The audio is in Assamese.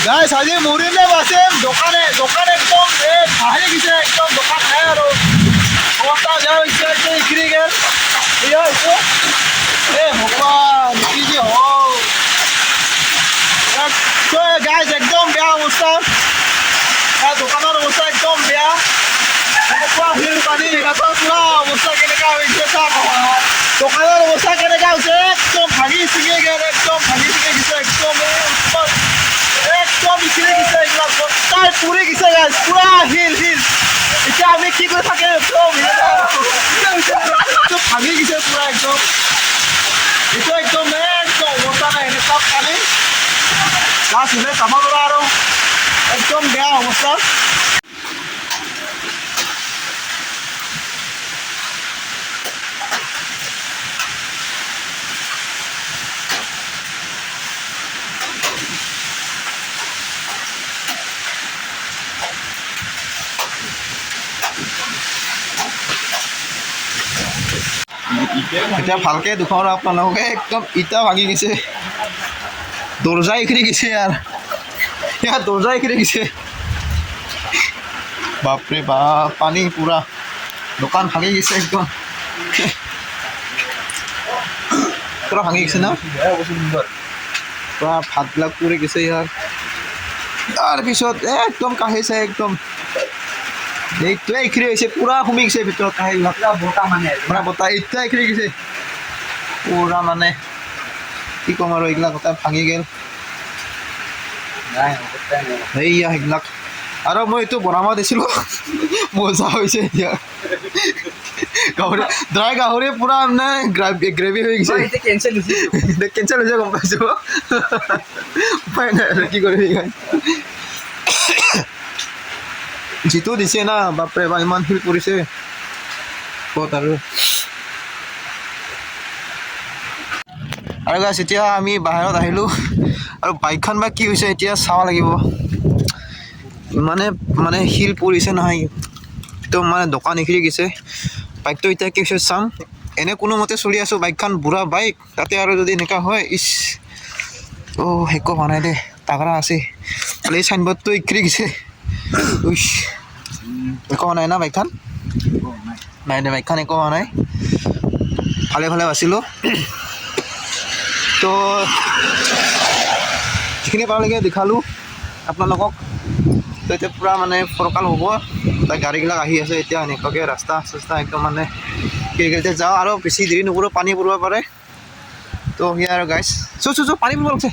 গাইছ আজি মৰিলে বাছে দোকান একদম ভাহি গেছে একদম দোকান নাই আৰু অৱস্থা বেয়া হৈছে এইখিনি গেল এয়া হৈছে ভগৱান কি যে হ'ল গাইছ একদম বেয়া অৱস্থা দোকানৰ অৱস্থা একদম বেয়া শিল পানী পুৰা অৱস্থা কেনেকুৱা হৈছে দোকানৰ অৱস্থা কেনেকুৱা হৈছে একদম ভাঙি চিঙি গেল একদম ভাঙি চিঙি গেছে একদম একদম ইখিনি গেছে এইবিলাক গোটাই পুৰি গেছে গাইছ পুৰা শিল এতিয়া আমি কি কৰি থাকে ভাঙি গেছে পুৰা একদম এইটো একদম অৱস্থা নাই এনেকুৱা পানী গাছ হ'লে চাব পৰা আৰু একদম বেয়া অৱস্থা এতিয়া ভালকে দুখন আপোনালোকে একদম ইটা ভাঙি গেছে দৰ্জা এইখিনি গেছে ইয়াৰ দৰ্জা এইখিনি গেছে বাপৰে বাপ পানী পুৰা দোকান ভাঙি গেছে একদম পুৰা ভাঙি গেছে না পুৰা ভাতবিলাক পুৰি গেছে ইয়াৰ তাৰপিছত একদম কাঢ়িছে একদম এইটোৱে এইখিনি হৈছে পুৰা সোমাই গৈছে ভিতৰত কাঁহীবিলাক বতাহ মানে বতাহ এতিয়া এইখিনি গৈছে পুৰা মানে কি ক'ম আৰু এইবিলাক গোটাই ভাঙি গ'ল এইয়া সেইবিলাক আৰু মই এইটো বনাব দিছিলোঁ মজা হৈছে এতিয়া গাহৰি ড্ৰাই গাহৰি পুৰা মানে গ্ৰেভি হৈ গৈছে কেঞ্চেল হৈছে গম পাইছোঁ উপায় নাই আৰু কি কৰিবি যিটো দিছে না বাপৰে বা ইমান শিল পৰিছে ক'ত আৰু গাইছ এতিয়া আমি বাহিৰত আহিলোঁ আৰু বাইকখন বা কি হৈছে এতিয়া চাব লাগিব মানে শিল পৰিছে নহয় একদম মানে দোকান এইখিনি গৈছে বাইকটো এতিয়া কি হৈছে চাম এনে কোনোমতে চলি আছোঁ বাইকখন বুঢ়া বাইক তাতে আৰু যদি এনেকুৱা হয় একো হোৱা নাই দে তাগৰা আছে খালি এই চাইনবোৰ্ডটো এইখিনি গৈছে একো হোৱা নাই না বাইকখন নাই দে বাইকখন একো হোৱা নাই ভালে বাচিলোঁ তো যিখিনি পাৰালৈকে দেখালোঁ আপোনালোকক তো এতিয়া পূৰা মানে ফৰকাল হ'ব তাত গাড়ীবিলাক আহি আছে এতিয়া এনেকুৱাকৈ ৰাস্তা একদম মানে গাড়ীতে যাওঁ আৰু বেছি দেৰি নকৰোঁ পানী পৰিব পাৰে তো সেয়া আৰু গাইছ পানী পৰিব লাগছে